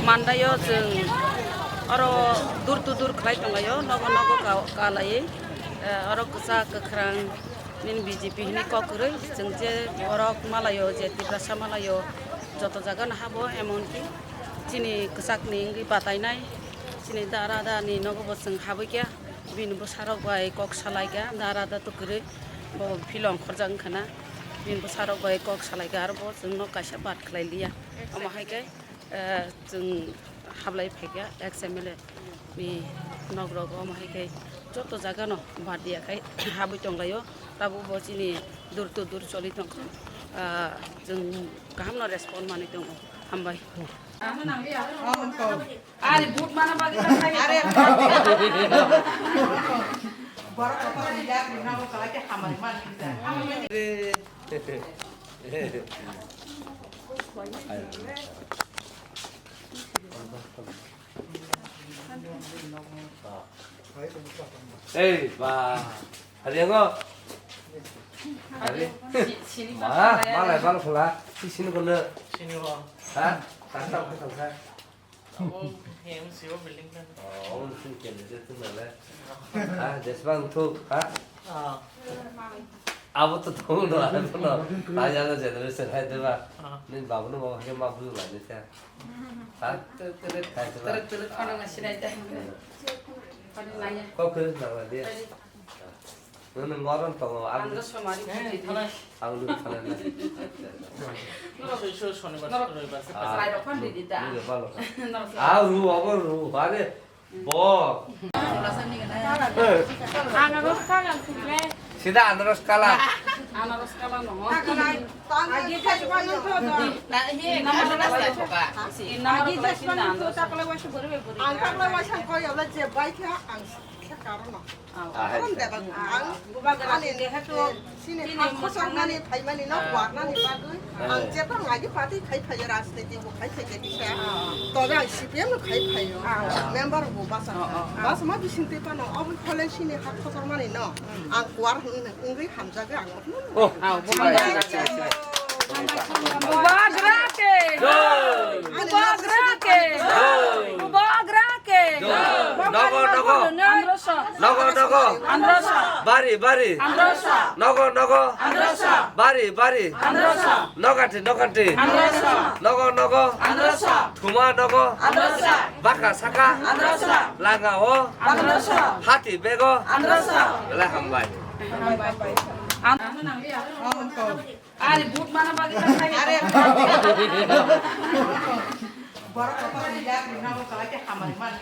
mandayo जों aro dur tu dur khlai tongayo nogo nogo kalai aro ksa kakrang nin BJP ni kokroi जों je borok malayo je tibrasa malayo joto jaga na habo emonki chini ksak ni ngi batainai chini dara da ni nogo bo जों habikya bin bo sarok bai kok salaiga dara da to kre bo filong khorjang khana bin bo sarok bai kok salaiga aro bo जों no kaisa bat khlai liya ama haike जों हाबलाय फैगा XMLA बे नगरगो माहायखाय जत जागा न बादियाखाय हाबै दंलायो दाबो बजिनि दूर तो दूर चलि दं जों गाहाम न रेसपन्स माने दं हामबाय आरे बुट माना बागि आरे बरा कथा लिया बिनाबो कलाके हामाय मान Ê bà Hadiang ko. Hadi. Má lại bắt phải là xin con nữa. Xin cô. Hả? Tán đâu cái thằng khác. Ông em xíu building lên. Ông xin tiền để tức là lên. Hả? Để bằng thuốc hả? 아무것도 돈도 안 해서 많이 하는 제대로 해야 되나? nên bảo nó mà cái mà vừa lại như thế. Hả? 뜨르뜨르 하는 거 싫어했다. có cứ nào là đi. 너는 뭐는 또 안 안 그래서 말이 되지. 안 được thằng này. 저 শনিবার রবিবার 사이로 판디다. 이거 봐라. 아, 루 어버 루. 아니. 뭐. 아나로스 칼랑 그래. 시다 아나로스 칼라. 아나로스 칼랑 너. 아기 가지고는 표도 나 이게 나만 알았어 저가. 이 나만 알았어 나 안도 딱래 와서 버리게 버리. 안 딱래 와서 거기 없다 제 바이크 안 가로나. 그럼 내가 안 아니 내가 또 신이 코성만이 파이만이 너 와나니 봐도 안 제방 아기 파티 가이 파이라 스테디 뭐 가이 파이게 또가 CPM 가이 파이요. 멤버로 못 봤어. 봐서 막 신대 파노 어부 콜레 신이 학 코성만이 너안 구하는 응리 함자가 안 먹는. 아, Mubagrake! Mubagrake! Mubagrake! 너거 Androsa! 바리 Androsa! 너거 Androsa! 바리 Androsa! 너같이 Androsa! 너거 Androsa! 두마 너거 Androsa! 바카 사카 Androsa! 라가오 Androsa! 하티 베고 Androsa! 라함바이 아니 붓 많아 바기 아래 बरा कथा लिया बिनाबो कलाके हामाय मान